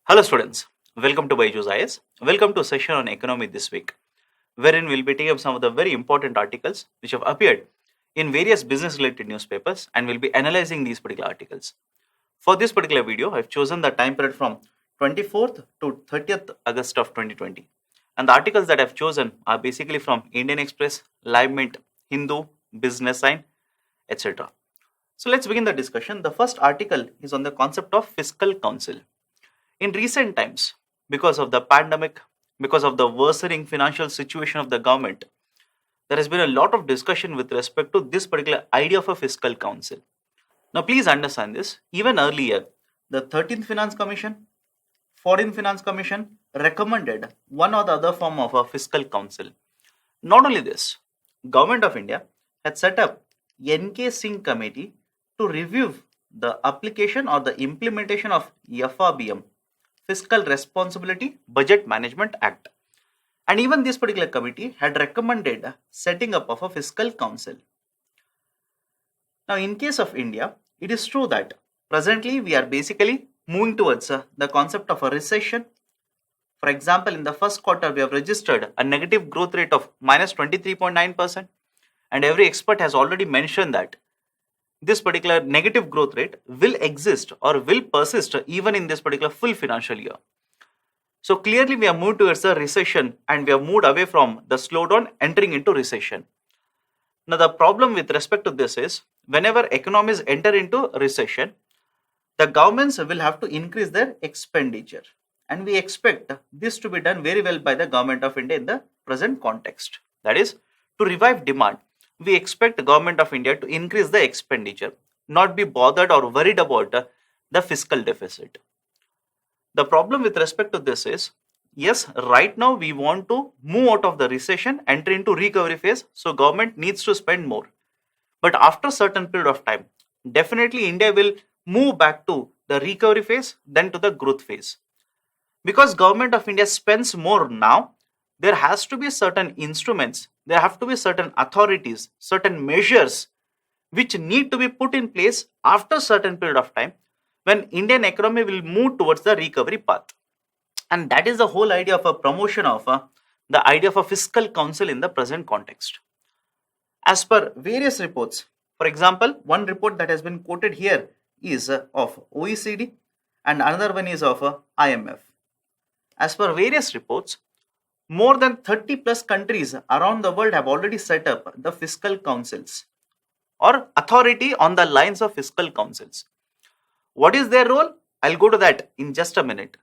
Hello students, welcome to BYJU'S IAS. Welcome to a session on economy this week, wherein we'll be taking up some of the very important articles which have appeared in various business related newspapers and we'll be analyzing these particular articles. For this particular video, I've chosen the time period from 24th to 30th August of 2020. And the articles that I've chosen are basically from Indian Express, Live Mint, Hindu, Business Sign, etc. So let's begin the discussion. The first article is on the concept of Fiscal Council. In recent times, because of the pandemic, because of the worsening financial situation of the government, there has been a lot of discussion with respect to this particular idea of a fiscal council. Now, please understand this. Even earlier, the 13th Finance Commission, 14th Finance Commission recommended one or the other form of a fiscal council. Not only this, Government of India had set up NK Singh Committee to review the application or the implementation of FRBM, Fiscal Responsibility Budget Management Act. And even this particular committee had recommended setting up of a fiscal council. Now, in case of India, it is true that presently we are basically moving towards the concept of a recession. For example, in the first quarter, we have registered a negative growth rate of minus 23.9%. And every expert has already mentioned that this particular negative growth rate will exist or will persist even in this particular full financial year. So clearly we have moved towards a recession and we have moved away from the slowdown entering into recession. Now the problem with respect to this is whenever economies enter into recession, the governments will have to increase their expenditure. And we expect this to be done very well by the Government of India in the present context. That is, to revive demand, we expect the Government of India to increase the expenditure, not be bothered or worried about the fiscal deficit. The problem with respect to this is, yes, right now we want to move out of the recession, enter into recovery phase, so government needs to spend more. But after a certain period of time, definitely India will move back to the recovery phase, then to the growth phase. Because Government of India spends more now, there has to be certain instruments, there have to be certain authorities, certain measures which need to be put in place after a certain period of time when Indian economy will move towards the recovery path. And that is the whole idea of a promotion of the idea of a fiscal council in the present context. As per various reports, for example, one report that has been quoted here is of OECD and another one is of IMF. As per various reports, more than 30 plus countries around the world have already set up the fiscal councils or authority on the lines of fiscal councils. What is their role? I'll go to that in just a minute.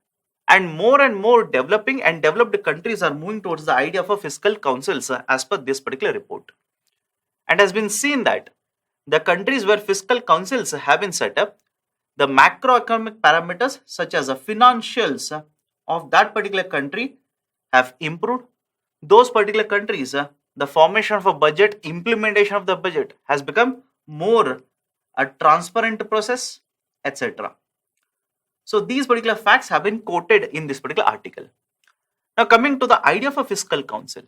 And more developing and developed countries are moving towards the idea of a fiscal councils as per this particular report. And has been seen that the countries where fiscal councils have been set up, the macroeconomic parameters such as the financials of that particular country have improved. Those particular countries, the formation of a budget, implementation of the budget has become more a transparent process, etc. So these particular facts have been quoted in this particular article. Now coming to the idea of a fiscal council.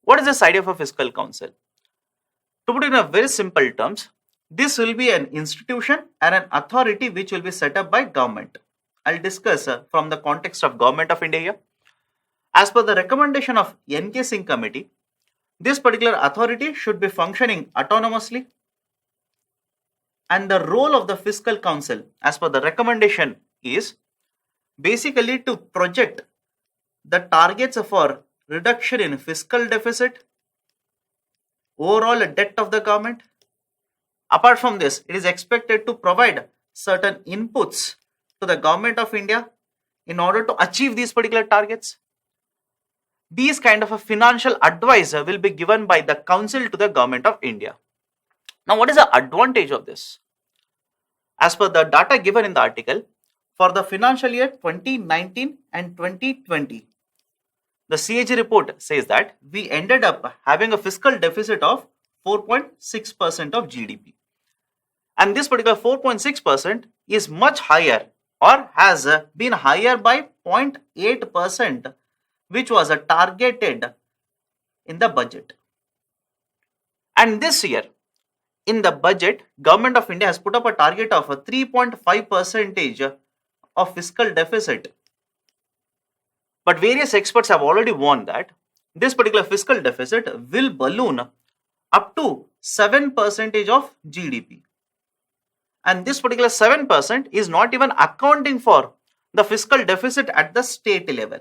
What is this idea of a fiscal council? To put it in a very simple terms, this will be an institution and an authority which will be set up by government. I'll discuss from the context of Government of India here. As per the recommendation of NK Singh Committee, this particular authority should be functioning autonomously, and the role of the Fiscal Council as per the recommendation is basically to project the targets for reduction in fiscal deficit, overall debt of the government. Apart from this, it is expected to provide certain inputs to the Government of India in order to achieve these particular targets. These kind of a financial advice will be given by the council to the Government of India. Now, what is the advantage of this? As per the data given in the article, for the financial year 2019 and 2020, the CAG report says that we ended up having a fiscal deficit of 4.6% of GDP. And this particular 4.6% is much higher or has been higher by 0.8%, which was targeted in the budget. And this year, in the budget, Government of India has put up a target of a 3.5% of fiscal deficit But various experts have already warned that this particular fiscal deficit will balloon up to 7% of GDP. And this particular 7% is not even accounting for the fiscal deficit at the state level.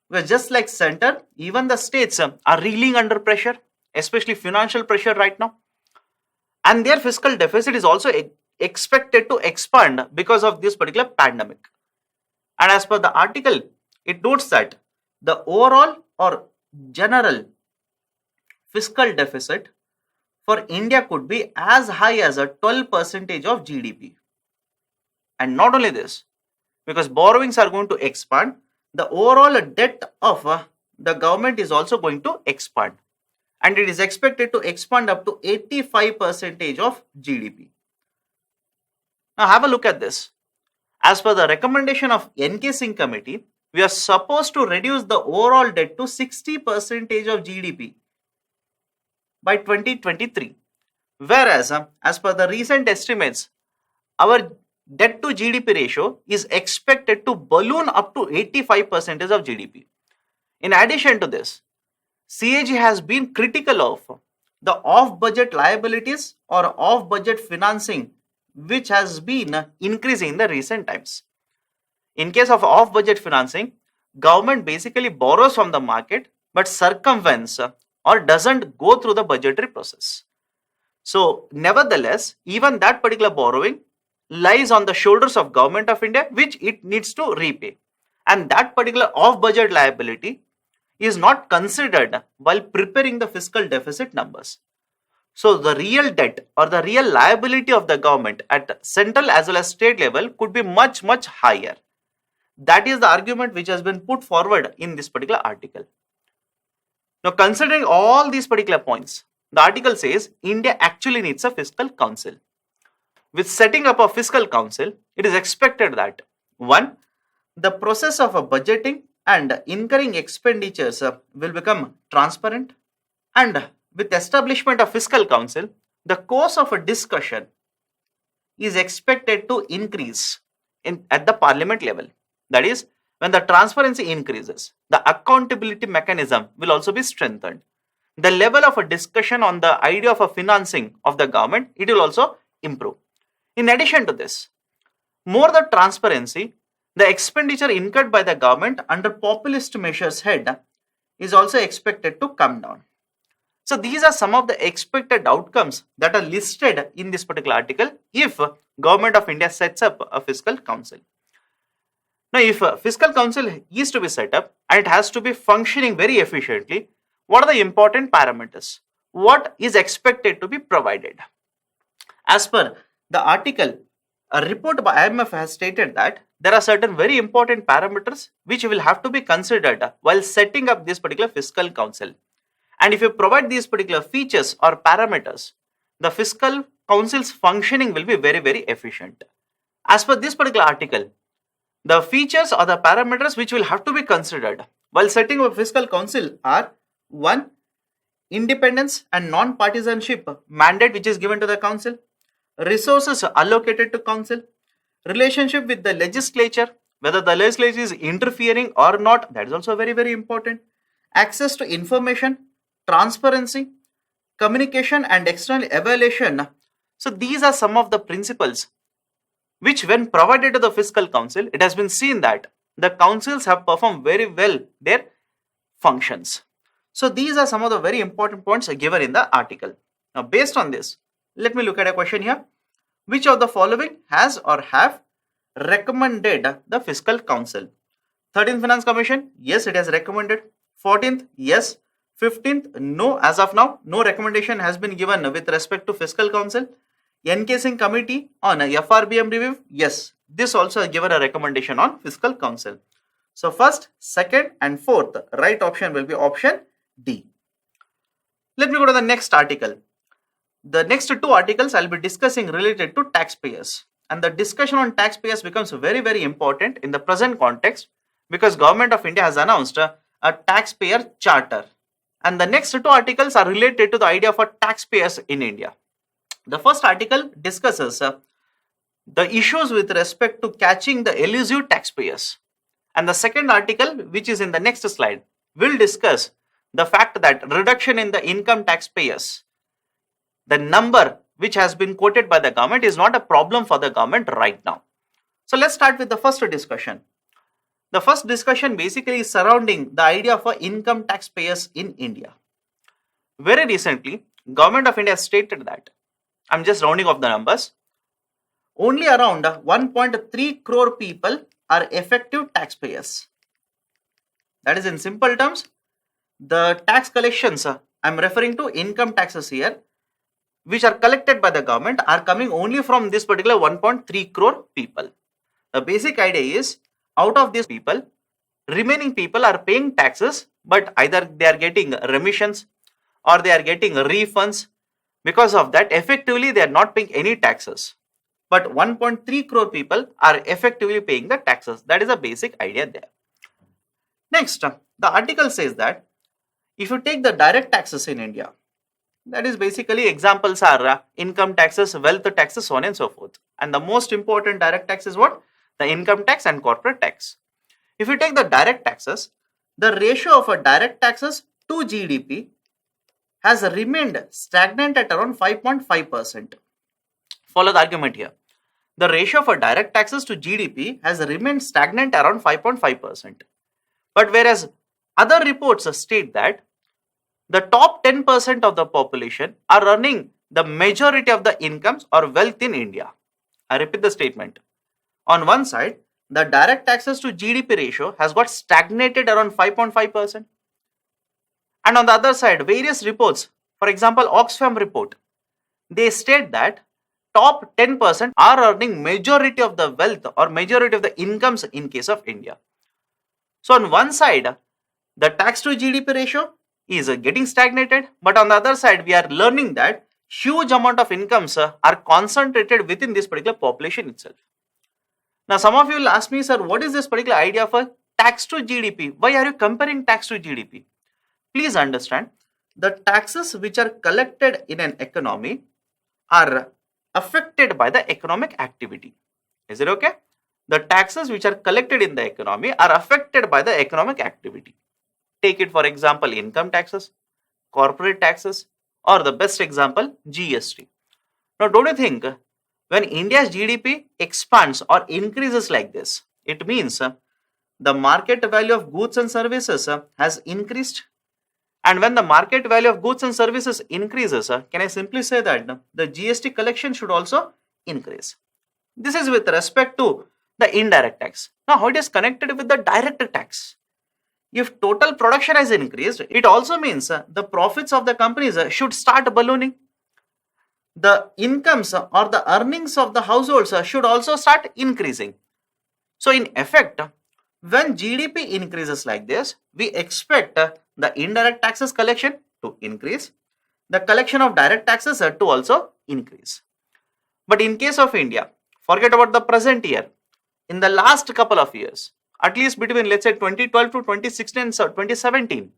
Where just like center, even the states are reeling under pressure, especially financial pressure right now. And their fiscal deficit is also expected to expand because of this particular pandemic. And as per the article, it notes that the overall or general fiscal deficit for India could be as high as a 12% of GDP. And not only this, because borrowings are going to expand, the overall debt of the government is also going to expand. And it is expected to expand up to 85% of GDP. Now have a look at this. As per the recommendation of NK Singh committee, we are supposed to reduce the overall debt to 60% of GDP by 2023. Whereas, as per the recent estimates, our debt to GDP ratio is expected to balloon up to 85% of GDP. In addition to this, CAG has been critical of the off-budget liabilities or off-budget financing which has been increasing in the recent times. In case of off-budget financing, government basically borrows from the market but circumvents or doesn't go through the budgetary process. So, nevertheless, even that particular borrowing lies on the shoulders of Government of India, which it needs to repay. And that particular off-budget liability is not considered while preparing the fiscal deficit numbers. So, the real debt or the real liability of the government at central as well as state level could be much, much higher. That is the argument which has been put forward in this particular article. Now, considering all these particular points, the article says India actually needs a fiscal council. With setting up a fiscal council, it is expected that 1. The process of budgeting and incurring expenditures will become transparent, and with establishment of fiscal council, the course of a discussion is expected to increase at the parliament level. That is, when the transparency increases, the accountability mechanism will also be strengthened. The level of a discussion on the idea of a financing of the government, it will also improve. In addition to this, more the transparency, the expenditure incurred by the government under populist measures head is also expected to come down. So these are some of the expected outcomes that are listed in this particular article if Government of India sets up a fiscal council. Now, if a fiscal council is to be set up and it has to be functioning very efficiently, what are the important parameters? What is expected to be provided? As per the article, a report by IMF has stated that there are certain very important parameters which will have to be considered while setting up this particular fiscal council. And if you provide these particular features or parameters, the fiscal council's functioning will be very, very efficient. As per this particular article, the features or the parameters which will have to be considered while setting up a fiscal council are 1. Independence and non-partisanship mandate which is given to the council, resources allocated to council, relationship with the legislature, whether the legislature is interfering or not, that is also very, very important, access to information, transparency, communication and external evaluation. So these are some of the principles which when provided to the fiscal council, it has been seen that the councils have performed very well their functions. So these are some of the very important points given in the article. Now based on this, let me look at a question here. Which of the following has or have recommended the fiscal council? 13th Finance Commission, yes, it has recommended. 14th, yes. 15th, no. As of now, no recommendation has been given with respect to fiscal council. NK Singh committee on FRBM review, yes, this also has given a recommendation on fiscal council. So first, second and fourth, right option will be option D. Let me go to the next article. The next two articles I'll be discussing related to taxpayers. And the discussion on taxpayers becomes very, very important in the present context because Government of India has announced a taxpayer charter. And the next two articles are related to the idea of taxpayers in India. The first article discusses the issues with respect to catching the elusive taxpayers. And the second article, which is in the next slide, will discuss the fact that reduction in the income taxpayers, the number which has been quoted by the government, is not a problem for the government right now. So let's start with the first discussion. The first discussion basically is surrounding the idea of income taxpayers in India. Very recently, Government of India stated that, I'm just rounding off the numbers, only around 1.3 crore people are effective taxpayers. That is, in simple terms, the tax collections, I'm referring to income taxes here, which are collected by the government, are coming only from this particular 1.3 crore people. The basic idea is, out of these people, remaining people are paying taxes, but either they are getting remissions or they are getting refunds. Because of that, effectively they are not paying any taxes. But 1.3 crore people are effectively paying the taxes. That is a basic idea there. Next, the article says that if you take the direct taxes in India, that is basically examples are income taxes, wealth taxes, so on and so forth. And the most important direct tax is what? The income tax and corporate tax. If you take the direct taxes, the ratio of a direct taxes to GDP has remained stagnant at around 5.5%. Follow the argument here. The ratio for direct taxes to GDP has remained stagnant around 5.5%. But whereas other reports state that the top 10% of the population are earning the majority of the incomes or wealth in India. I repeat the statement. On one side, the direct taxes to GDP ratio has got stagnated around 5.5%. And on the other side, various reports, for example, Oxfam report, they state that top 10% are earning majority of the wealth or majority of the incomes in case of India. So on one side, the tax to GDP ratio is getting stagnated, but on the other side, we are learning that huge amount of incomes are concentrated within this particular population itself. Now, some of you will ask me, sir, what is this particular idea of a tax to GDP? Why are you comparing tax to GDP? Please understand, the taxes which are collected in an economy are affected by the economic activity. Is it okay? The taxes which are collected in the economy are affected by the economic activity. Take it for example, income taxes, corporate taxes, or the best example, GST. Now, don't you think when India's GDP expands or increases like this, it means the market value of goods and services has increased. And when the market value of goods and services increases, can I simply say that the GST collection should also increase? This is with respect to the indirect tax. Now, how it is connected with the direct tax? If total production has increased, it also means the profits of the companies should start ballooning. The incomes or the earnings of the households should also start increasing. So in effect, when GDP increases like this, we expect the indirect taxes collection to increase, the collection of direct taxes to also increase. But in case of India, forget about the present year. In the last couple of years, at least between let's say 2012 to 2016 or 2017,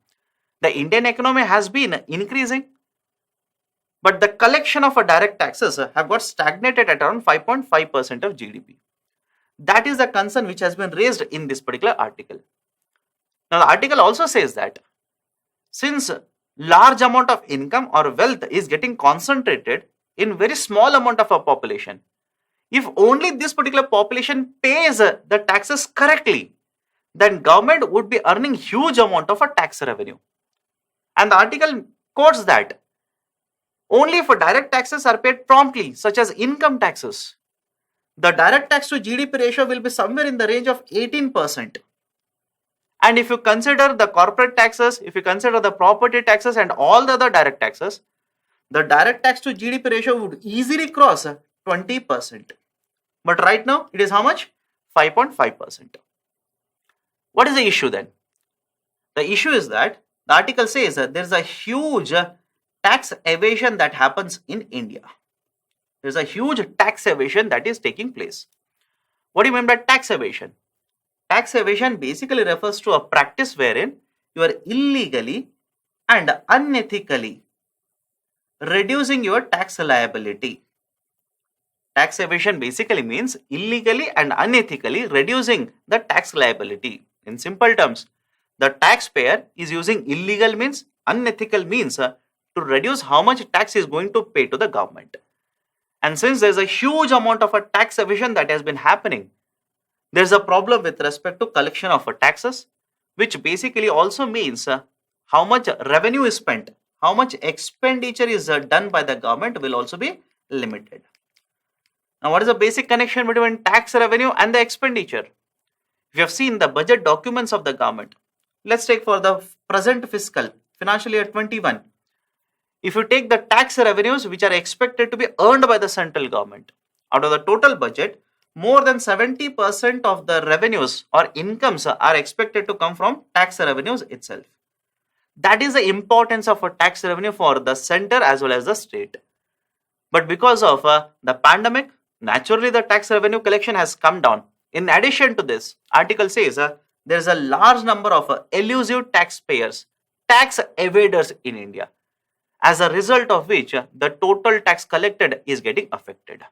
the Indian economy has been increasing. But the collection of direct taxes have got stagnated at around 5.5% of GDP. That is the concern which has been raised in this particular article. Now, the article also says that since large amount of income or wealth is getting concentrated in very small amount of a population, if only this particular population pays the taxes correctly, then government would be earning huge amount of a tax revenue. And the article quotes that only if direct taxes are paid promptly, such as income taxes, the direct tax to GDP ratio will be somewhere in the range of 18%. And if you consider the corporate taxes, if you consider the property taxes and all the other direct taxes, the direct tax to GDP ratio would easily cross 20%. But right now, it is how much? 5.5%. What is the issue then? The issue is that the article says that there is a huge tax evasion that happens in India. There is a huge tax evasion that is taking place. What do you mean by tax evasion? Tax evasion basically refers to a practice wherein you are illegally and unethically reducing your tax liability. Tax evasion basically means illegally and unethically reducing the tax liability. In simple terms, the taxpayer is using illegal means, unethical means to reduce how much tax is going to pay to the government. And since there's a huge amount of a tax evasion that has been happening, there's a problem with respect to collection of taxes, which basically also means how much revenue is spent, how much expenditure is done by the government will also be limited. Now, what is the basic connection between tax revenue and the expenditure? If you have seen the budget documents of the government, let's take for the present fiscal financial year 21. If you take the tax revenues which are expected to be earned by the central government, out of the total budget, more than 70% of the revenues or incomes are expected to come from tax revenues itself. That is the importance of a tax revenue for the center as well as the state. But because of the pandemic, naturally the tax revenue collection has come down. In addition to this, article says there is a large number of elusive taxpayers, tax evaders in India, as a result of which the total tax collected is getting affected.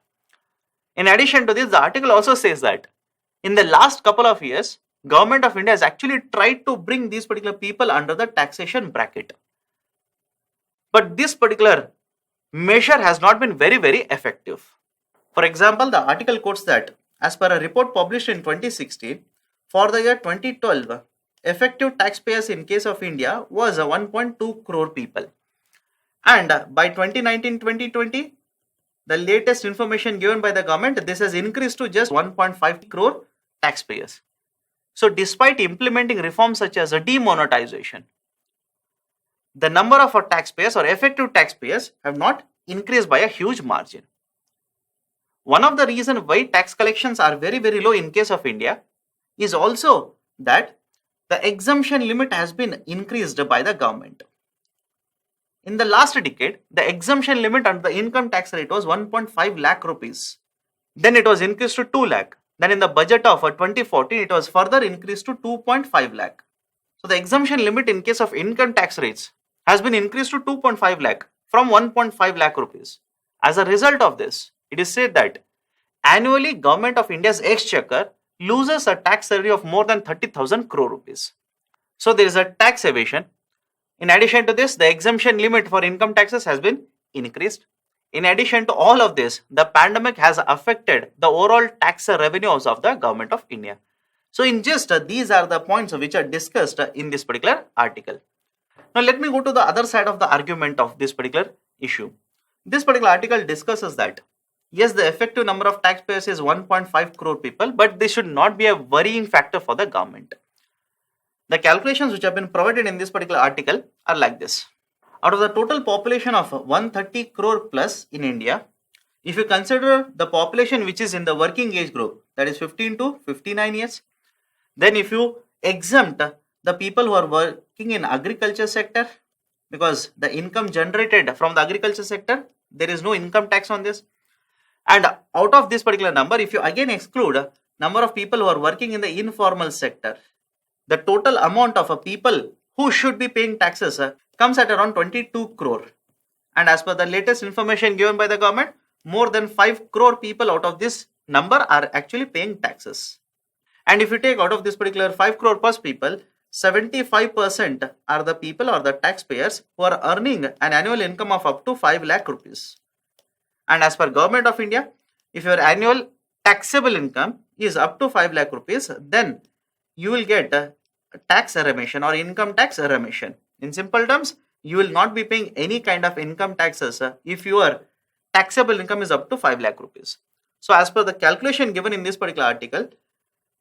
In addition to this, the article also says that in the last couple of years, Government of India has actually tried to bring these particular people under the taxation bracket. But this particular measure has not been very effective. For example, the article quotes that as per a report published in 2016, for the year 2012, effective taxpayers in case of India was 1.2 crore people. And by 2019-2020, the latest information given by the government, this has increased to just 1.5 crore taxpayers. So despite implementing reforms such as a demonetization, the number of taxpayers or effective taxpayers have not increased by a huge margin. One of the reasons why tax collections are very low in case of India is also that the exemption limit has been increased by the government. In the last decade, the exemption limit under the income tax rate was 1.5 lakh rupees. Then it was increased to 2 lakh. Then in the budget of 2014, it was further increased to 2.5 lakh. So the exemption limit in case of income tax rates has been increased to 2.5 lakh from 1.5 lakh rupees. As a result of this, it is said that annually Government of India's exchequer loses a tax revenue of more than 30,000 crore rupees. So there is a tax evasion. In addition to this, the exemption limit for income taxes has been increased. In addition to all of this, the pandemic has affected the overall tax revenues of the Government of India. So in just these are the points which are discussed in this particular article. Now let me go to the other side of the argument of this particular issue. This particular article discusses that yes, the effective number of taxpayers is 1.5 crore people, but this should not be a worrying factor for the government. The calculations which have been provided in this particular article are like this. Out of the total population of 130 crore plus in India, if you consider the population which is in the working age group, that is 15 to 59 years, then if you exempt the people who are working in agriculture sector, because the income generated from the agriculture sector, there is no income tax on this. And out of this particular number, if you again exclude number of people who are working in the informal sector, the total amount of people who should be paying taxes comes at around 22 crore. And as per the latest information given by the government, more than 5 crore people out of this number are actually paying taxes. And if you take out of this particular 5 crore plus people, 75% are the people or the taxpayers who are earning an annual income of up to 5 lakh rupees. And as per Government of India, if your annual taxable income is up to 5 lakh rupees, then you will get a tax remission or income tax remission. In simple terms, you will not be paying any kind of income taxes if your taxable income is up to 5 lakh rupees. So as per the calculation given in this particular article,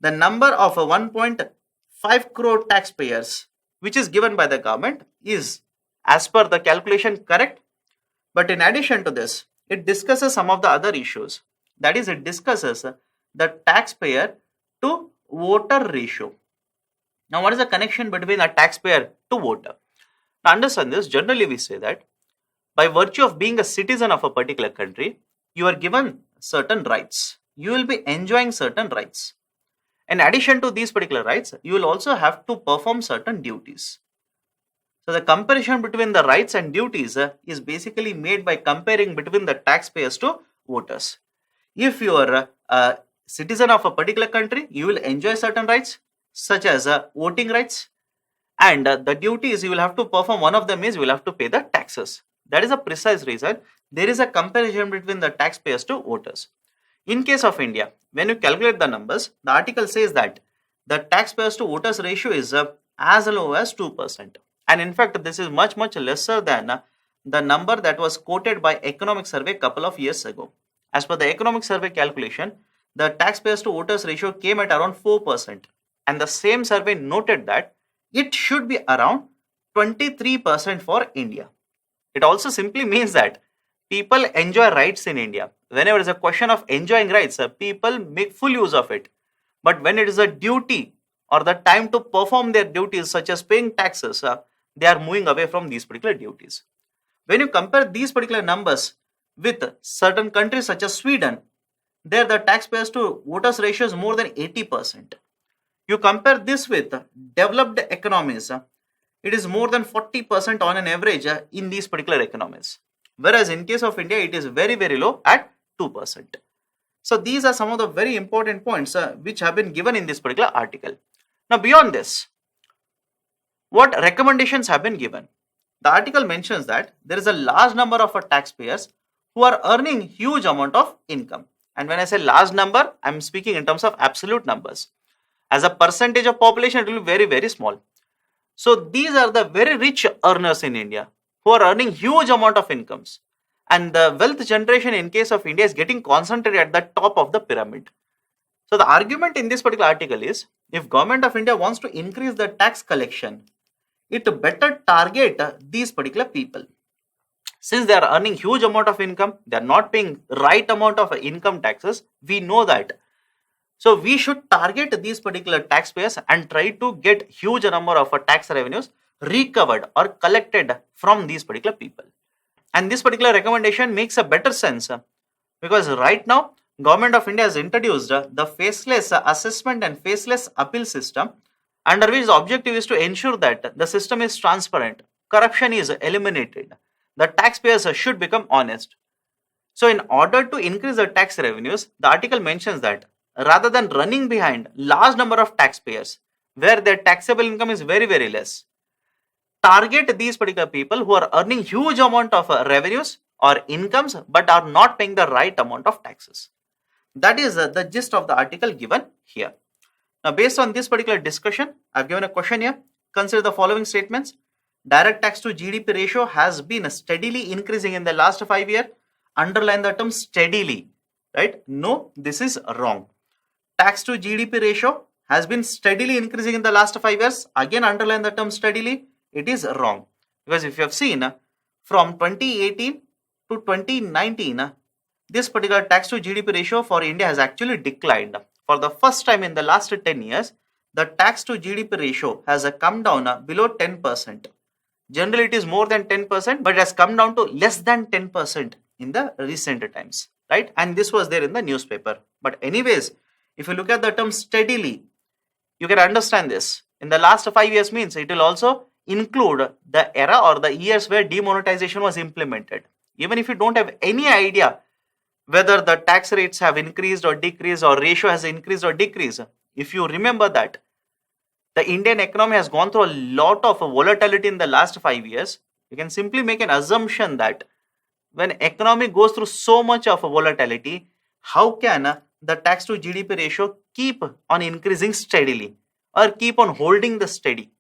the number of 1.5 crore taxpayers which is given by the government is as per the calculation correct. But in addition to this, it discusses some of the other issues. That is, it discusses the taxpayer to voter ratio. Now, what is the connection between a taxpayer to voter? Now, understand this. Generally, we say that by virtue of being a citizen of a particular country, you are given certain rights. You will be enjoying certain rights. In addition to these particular rights, you will also have to perform certain duties. So, the comparison between the rights and duties is basically made by comparing between the taxpayers to voters. If you are a citizen of a particular country, you will enjoy certain rights, such as voting rights, and the duties you will have to perform. One of them is you will have to pay the taxes. That is a precise reason there is a comparison between the taxpayers to voters. In case of India, when you calculate the numbers, the article says that the taxpayers to voters ratio is as low as 2%. And in fact, this is much lesser than the number that was quoted by Economic Survey couple of years ago. As per the Economic Survey calculation, the taxpayers to voters ratio came at around 4%. And the same survey noted that it should be around 23% for India. It also simply means that people enjoy rights in India. Whenever it is a question of enjoying rights, people make full use of it. But when it is a duty or the time to perform their duties, such as paying taxes, they are moving away from these particular duties. When you compare these particular numbers with certain countries such as Sweden, there the taxpayers to voters ratio is more than 80%. You compare this with developed economies, it is more than 40% on an average in these particular economies. Whereas in case of India, it is very low at 2%. So these are some of the very important points which have been given in this particular article. Now beyond this, what recommendations have been given? The article mentions that there is a large number of taxpayers who are earning huge amount of income. And when I say large number, I am speaking in terms of absolute numbers. As a percentage of population, it will be very small. So these are the very rich earners in India who are earning huge amount of incomes. And the wealth generation in case of India is getting concentrated at the top of the pyramid. So the argument in this particular article is, if government of India wants to increase the tax collection, it better target these particular people. Since they are earning huge amount of income, they are not paying right amount of income taxes, we know that. So we should target these particular taxpayers and try to get huge number of tax revenues recovered or collected from these particular people. And this particular recommendation makes a better sense because right now Government of India has introduced the faceless assessment and faceless appeal system, under which the objective is to ensure that the system is transparent, corruption is eliminated, the taxpayers should become honest. So in order to increase the tax revenues, the article mentions that rather than running behind large number of taxpayers where their taxable income is very less, target these particular people who are earning huge amount of revenues or incomes but are not paying the right amount of taxes. That is the gist of the article given here. Now based on this particular discussion, I've given a question here. Consider the following statements. Direct tax to GDP ratio has been steadily increasing in the last 5 years. Underline the term steadily, right? No, this is wrong. Tax to GDP ratio has been steadily increasing in the last 5 years. Again, underline the term steadily. It is wrong. Because if you have seen from 2018 to 2019, this particular tax to GDP ratio for India has actually declined. For the first time in the last 10 years, the tax to GDP ratio has come down below 10%. Generally, it is more than 10%, but it has come down to less than 10% in the recent times, right? And this was there in the newspaper. But anyways, if you look at the term steadily, you can understand this. In the last 5 years means it will also include the era or the years where demonetization was implemented. Even if you don't have any idea whether the tax rates have increased or decreased or ratio has increased or decreased, if you remember that the Indian economy has gone through a lot of volatility in the last 5 years, you can simply make an assumption that when economy goes through so much of volatility, how can the tax to GDP ratio keep on increasing steadily or keep on holding the steady?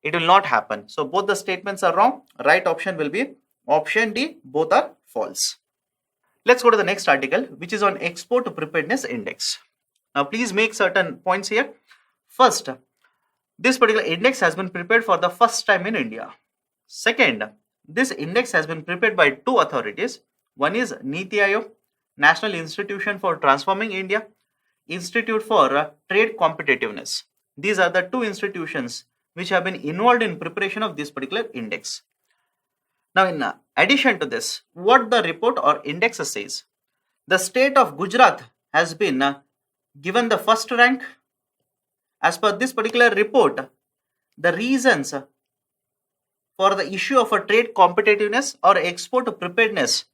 It will not happen. So both the statements are wrong. Right option will be option D. Both are false. Let's go to the next article, which is on Export Preparedness Index. Now please make certain points here. First, this particular index has been prepared for the first time in India. Second, this index has been prepared by two authorities. One is Niti Aayog, National Institution for Transforming India, Institute for Trade Competitiveness. These are the two institutions which have been involved in preparation of this particular index. Now in addition to this, what the report or index says, the state of Gujarat has been given the first rank. As per this particular report, the reasons for the issue of a trade competitiveness or export preparedness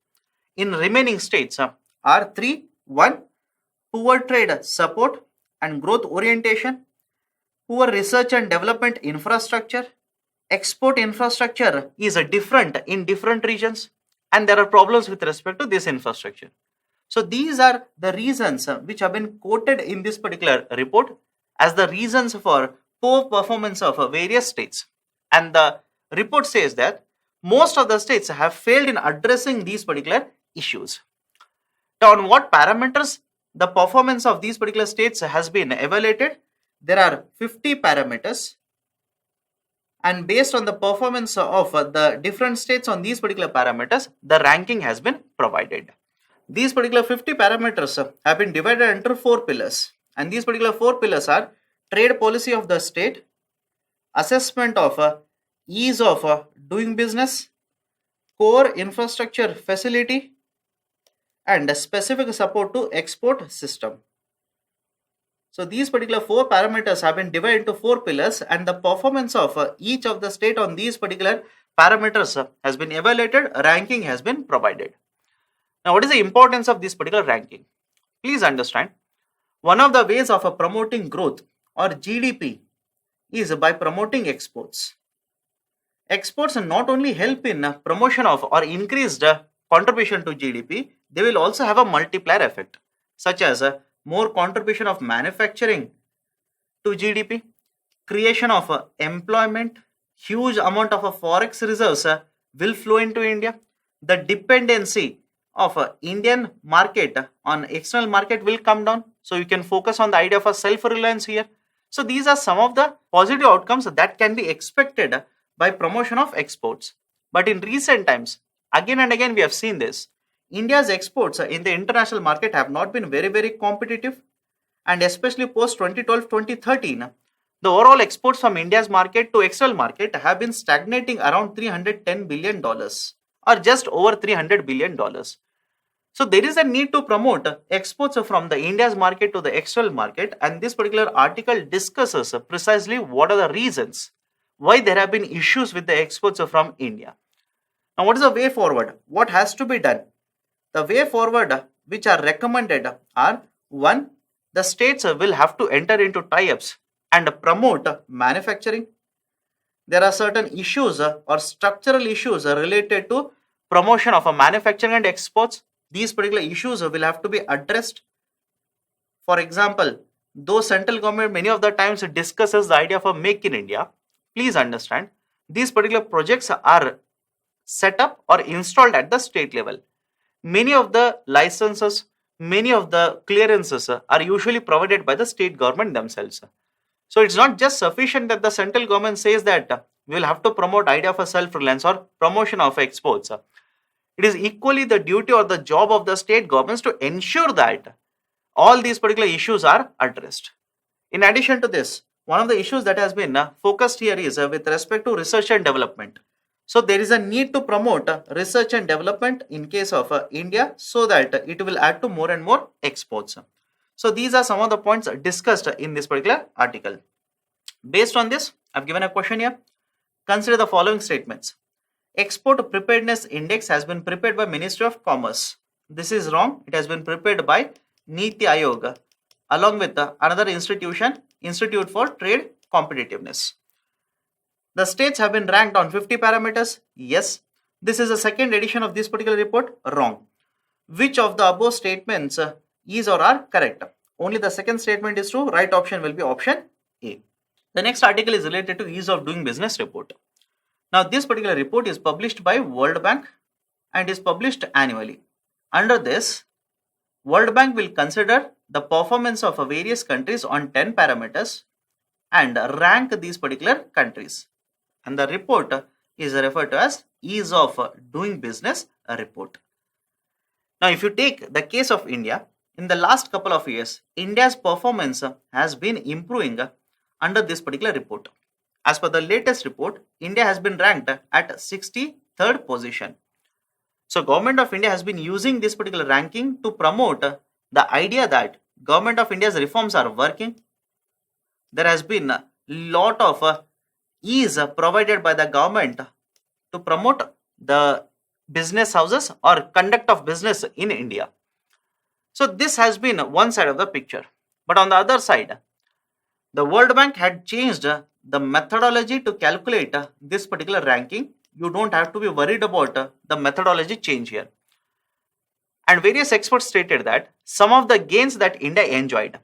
in remaining states are three. One, poor trade support and growth orientation, poor research and development infrastructure. Export infrastructure is different in different regions, and there are problems with respect to this infrastructure. So these are the reasons which have been quoted in this particular report as the reasons for poor performance of various states. And the report says that most of the states have failed in addressing these particular issues. Now, on what parameters the performance of these particular states has been evaluated? There are 50 parameters, and based on the performance of the different states on these particular parameters, the ranking has been provided. These particular 50 parameters have been divided into 4 pillars, and these particular 4 pillars are trade policy of the state, assessment of ease of doing business, core infrastructure facility, and specific support to export system. So these particular 4 parameters have been divided into 4 pillars, and the performance of each of the state on these particular parameters has been evaluated, ranking has been provided. Now, what is the importance of this particular ranking? Please understand, one of the ways of promoting growth or GDP is by promoting exports. Exports not only help in promotion of or increased contribution to GDP, they will also have a multiplier effect, such as more contribution of manufacturing to GDP, creation of employment, huge amount of forex reserves will flow into India. The dependency of Indian market on external market will come down. So you can focus on the idea of a self-reliance here. So these are some of the positive outcomes that can be expected by promotion of exports. But in recent times, again and again we have seen this. India's exports in the international market have not been very competitive, and especially post 2012-2013, the overall exports from India's market to external market have been stagnating around $310 billion or just over $300 billion. So there is a need to promote exports from the India's market to the external market, and this particular article discusses precisely what are the reasons why there have been issues with the exports from India. Now, what is the way forward? What has to be done? The way forward which are recommended are: 1. The states will have to enter into tie-ups and promote manufacturing. There are certain issues or structural issues related to promotion of manufacturing and exports. These particular issues will have to be addressed. For example, though central government many of the times discusses the idea of a make in India, please understand, these particular projects are set up or installed at the state level. Many of the licenses, many of the clearances are usually provided by the state government themselves. So it's not just sufficient that the central government says that we will have to promote idea of a self-reliance or promotion of exports. It is equally the duty or the job of the state governments to ensure that all these particular issues are addressed. In addition to this, one of the issues that has been focused here is with respect to research and development. So there is a need to promote research and development in case of India, so that it will add to more and more exports. So these are some of the points discussed in this particular article. Based on this, I've given a question here. Consider the following statements. Export Preparedness Index has been prepared by Ministry of Commerce. This is wrong. It has been prepared by Niti Aayog along with another institution, Institute for Trade Competitiveness. The states have been ranked on 50 parameters. Yes. This is the second edition of this particular report. Wrong. Which of the above statements is or are correct? Only the second statement is true. Right option will be option A. The next article is related to ease of doing business report. Now this particular report is published by World Bank and is published annually. Under this, World Bank will consider the performance of various countries on 10 parameters and rank these particular countries. And the report is referred to as ease of doing business report. Now, if you take the case of India, in the last couple of years, India's performance has been improving under this particular report. As per the latest report, India has been ranked at 63rd position. So, Government of India has been using this particular ranking to promote the idea that Government of India's reforms are working. There has been a lot of ease provided by the government to promote the business houses or conduct of business in India. So this has been one side of the picture. But on the other side, the World Bank had changed the methodology to calculate this particular ranking. You don't have to be worried about the methodology change here. And various experts stated that some of the gains that India enjoyed,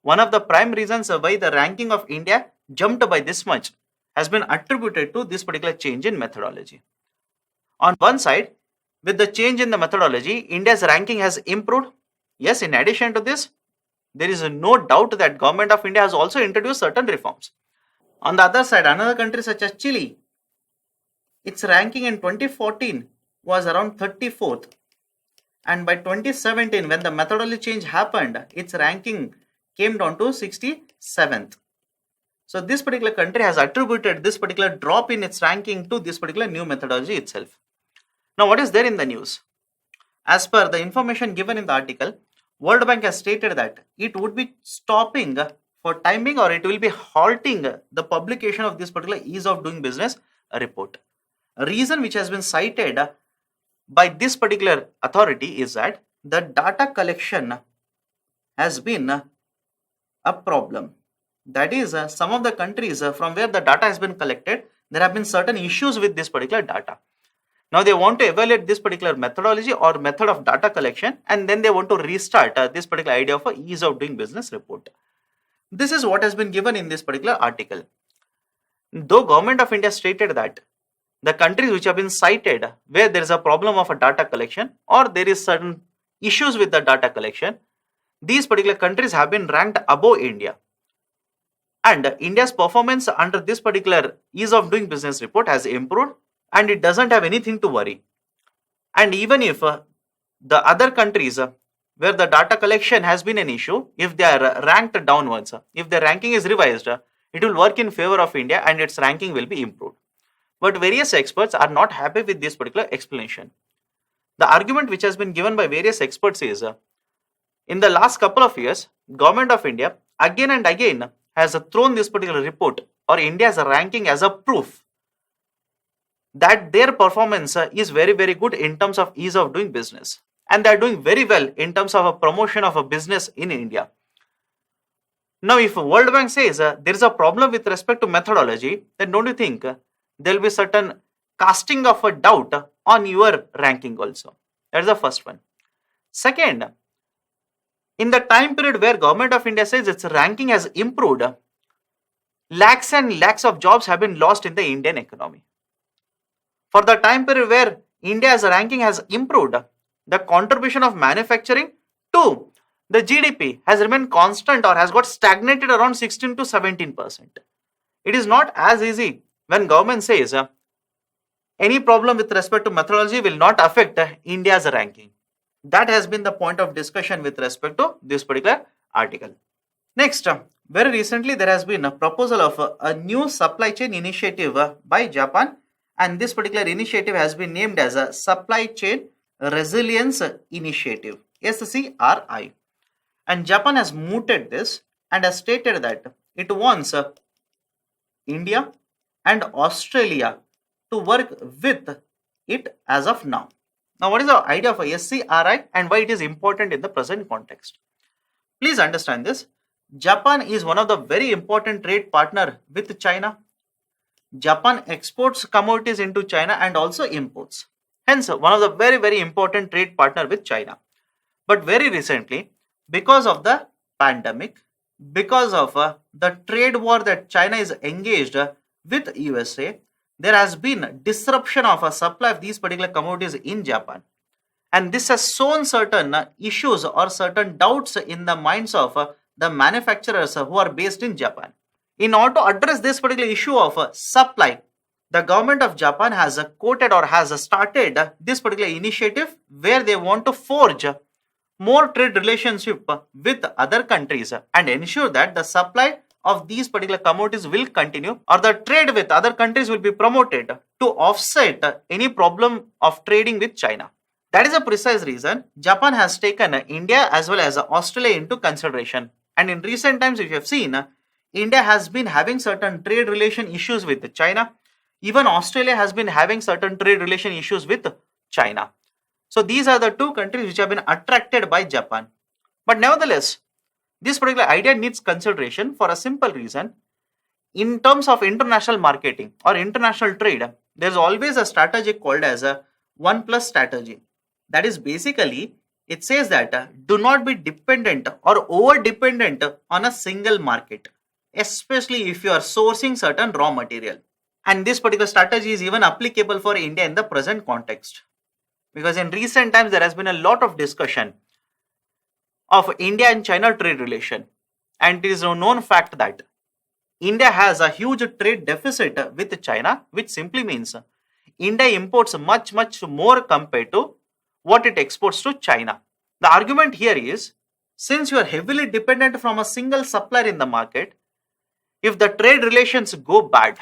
one of the prime reasons why the ranking of India jumped by this much, has been attributed to this particular change in methodology. On one side, with the change in the methodology, India's ranking has improved. Yes, in addition to this, there is no doubt that Government of India has also introduced certain reforms. On the other side, another country such as Chile, its ranking in 2014 was around 34th. And by 2017, when the methodology change happened, its ranking came down to 67th. So this particular country has attributed this particular drop in its ranking to this particular new methodology itself. Now, what is there in the news? As per the information given in the article, World Bank has stated that it would be stopping for timing, or it will be halting the publication of this particular ease of doing business report. A reason which has been cited by this particular authority is that the data collection has been a problem. That is, some of the countries from where the data has been collected, there have been certain issues with this particular data. Now they want to evaluate this particular methodology or method of data collection, and then they want to restart this particular idea of a ease of doing business report. This is what has been given in this particular article. Though Government of India stated that the countries which have been cited where there is a problem of a data collection or there is certain issues with the data collection, these particular countries have been ranked above India. And India's performance under this particular ease of doing business report has improved, and it doesn't have anything to worry. And even if the other countries where the data collection has been an issue, if they are ranked downwards, if the ranking is revised, it will work in favor of India and its ranking will be improved. But various experts are not happy with this particular explanation. The argument which has been given by various experts is, in the last couple of years, Government of India again and again has thrown this particular report or India's ranking as a proof that their performance is very, very good in terms of ease of doing business. And they are doing very well in terms of a promotion of a business in India. Now, if World Bank says there is a problem with respect to methodology, then don't you think there will be certain casting of a doubt on your ranking also? That's the first one. Second, in the time period where Government of India says its ranking has improved, lakhs and lakhs of jobs have been lost in the Indian economy. For the time period where India's ranking has improved, the contribution of manufacturing to the GDP has remained constant or has got stagnated around 16 to 17%. It is not as easy when government says any problem with respect to methodology will not affect India's ranking. That has been the point of discussion with respect to this particular article. Next, very recently there has been a proposal of a new supply chain initiative by Japan, and this particular initiative has been named as a Supply Chain Resilience Initiative, SCRI. And Japan has mooted this and has stated that it wants India and Australia to work with it as of now. Now, what is the idea of a SCRI and why it is important in the present context? Please understand this. Japan is one of the very important trade partner with China. Japan exports commodities into China and also imports. Hence, one of the very, very important trade partner with China. But very recently, because of the pandemic, because of the trade war that China is engaged with USA, there has been disruption of a supply of these particular commodities in Japan. And this has shown certain issues or certain doubts in the minds of the manufacturers who are based in Japan. In order to address this particular issue of supply, the government of Japan has quoted or has started this particular initiative where they want to forge more trade relationship with other countries and ensure that the supply of these particular commodities will continue or the trade with other countries will be promoted to offset any problem of trading with China. That is a precise reason Japan has taken India as well as Australia into consideration. And in recent times, if you have seen, India has been having certain trade relation issues with China. Even Australia has been having certain trade relation issues with China. So these are the two countries which have been attracted by Japan. But nevertheless, this particular idea needs consideration for a simple reason. In terms of international marketing or international trade, there is always a strategy called as a 1+ strategy. That is basically, it says that do not be dependent or over dependent on a single market, especially if you are sourcing certain raw material. And this particular strategy is even applicable for India in the present context. Because in recent times, there has been a lot of discussion of India and China trade relation. And it is a known fact that India has a huge trade deficit with China, which simply means India imports much more compared to what it exports to China. The argument here is, since you are heavily dependent from a single supplier in the market, if the trade relations go bad,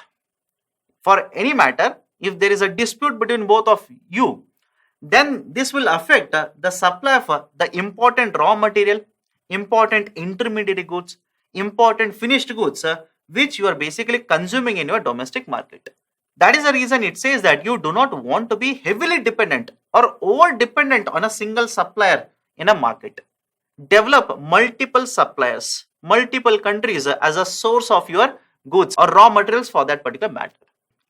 for any matter, if there is a dispute between both of you, then this will affect the supply of the important raw material, important intermediary goods, important finished goods, which you are basically consuming in your domestic market. That is the reason it says that you do not want to be heavily dependent or over dependent on a single supplier in a market. Develop multiple suppliers, multiple countries as a source of your goods or raw materials for that particular matter.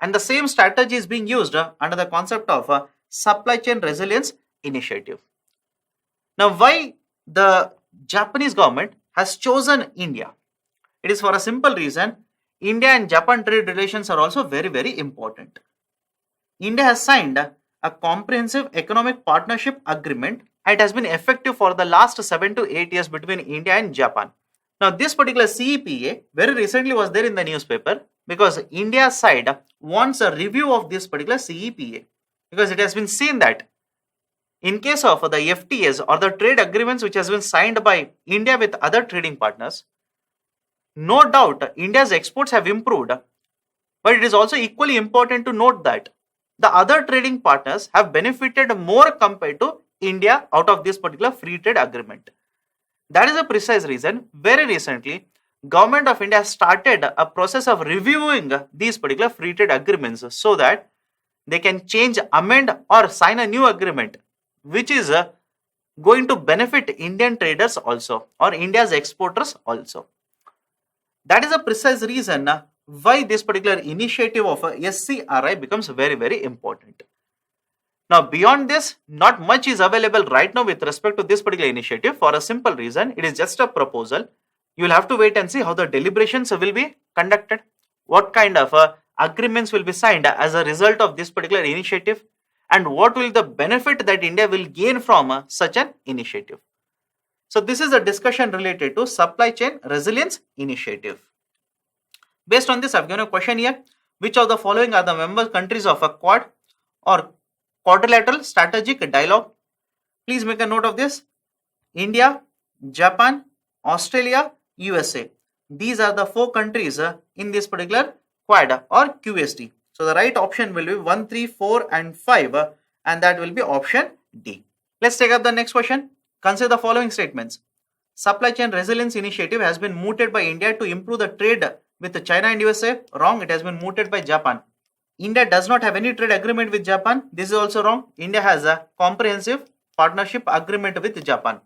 And the same strategy is being used under the concept of supply chain resilience initiative. Now, why the Japanese government has chosen India? It is for a simple reason. India and Japan trade relations are also very important. India has signed a comprehensive economic partnership agreement. It has been effective for the last 7 to 8 years between India and Japan. Now, this particular CEPA very recently was there in the newspaper because India's side wants a review of this particular CEPA, because it has been seen that in case of the FTAs or the trade agreements which has been signed by India with other trading partners, no doubt India's exports have improved, but it is also equally important to note that the other trading partners have benefited more compared to India out of this particular free trade agreement. That is a precise reason very recently Government of India started a process of reviewing these particular free trade agreements so that they can change, amend or sign a new agreement which is going to benefit Indian traders also or India's exporters also. That is a precise reason why this particular initiative of SCRI becomes very important. Now, beyond this, not much is available right now with respect to this particular initiative for a simple reason. It is just a proposal. You will have to wait and see how the deliberations will be conducted, what kind of agreements will be signed as a result of this particular initiative, and what will the benefit that India will gain from such an initiative. So this is a discussion related to supply chain resilience initiative. Based on this, I've given a question here. Which of the following are the member countries of a Quad or Quadrilateral Strategic Dialogue? Please make a note of this. India, Japan, Australia, USA. These are the 4 countries in this particular Quad or QSD. So the right option will be 1, 3, 4 and 5 and that will be option D. Let's take up the next question. Consider the following statements. Supply chain resilience initiative has been mooted by India to improve the trade with China and USA. Wrong, it has been mooted by Japan. India does not have any trade agreement with Japan. This is also wrong. India has a comprehensive partnership agreement with Japan.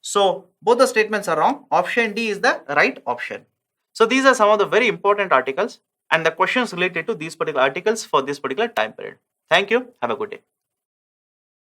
So both the statements are wrong. Option D is the right option. So these are some of the very important articles and the questions related to these particular articles for this particular time period. Thank you. Have a good day.